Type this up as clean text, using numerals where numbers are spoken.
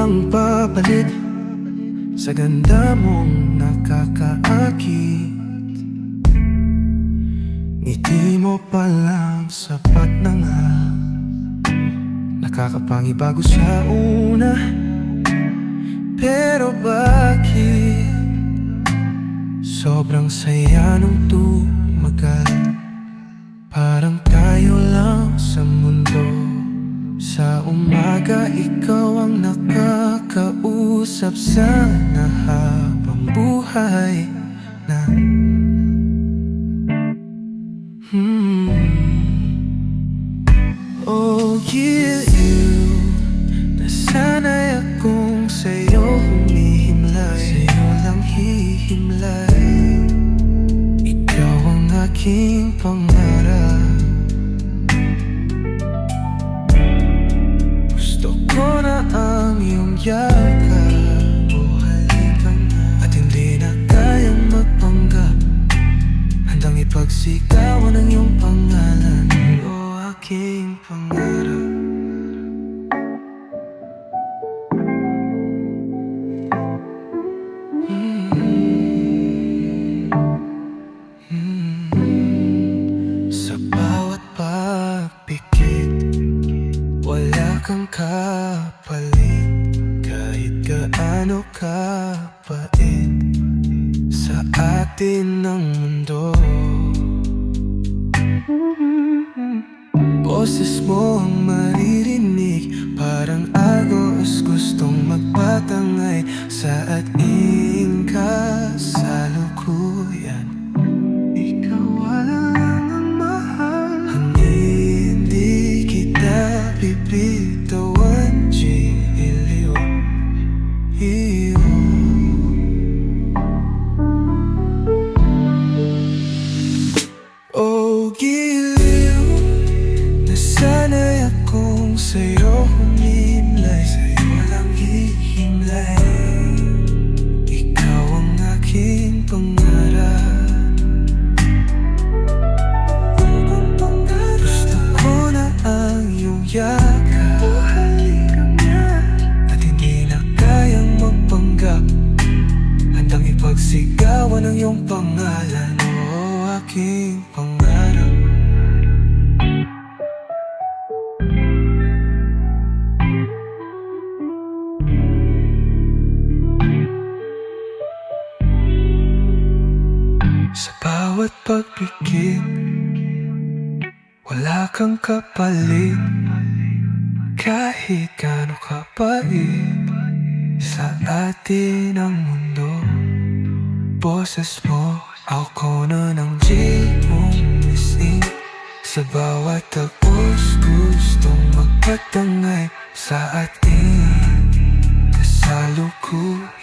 walang papalit sa ganda mong nakakaakit. Ngiti mo pa lang sapat na nga, nakakapangibago sa una. Pero bakit sobrang saya nung tumagal? Parang tayo lang sa mundo. Sa umaga ikaw ang nakakausap, sana habang buhay na Oh, you nasanay akong sa'yo humihimlay, sa'yo lang hihimlay. Ikaw ang aking pangarap. Gusto ko na ang iyong yakap, o halika na. At hindi na kayang magpanggap, handang ipagsigawan ang iyong pangalan, o aking pangarap. Sa bawat pagpikit, wala kang kapalit. Kahit gaano kapait, sa atin ng mundo. Boses mo ang maririnig, parang agos gustong magpatangay sa ating kasalukuyan. Ikaw lang ang mahal, hindi kita bibitawan, Giliw. Oh, giliw, nasanay akong sa'yo humimlay, sa'yo lang hihimlay. Ikaw ang aking pangarap. Gusto ko na ang iyong yakap, o halika na. At hindi na kayang magpanggap, handang ipagsigawan ang iyong pangalan, o aking pangarap. Sa bawat pagpikit, wala kang kapalit. Kahit gaano kapait, sa atin ang mundo. Boses mo, ako na ng G mong missing. Sa bawat tagos, gustong magpatangay sa ating kasalukuyan.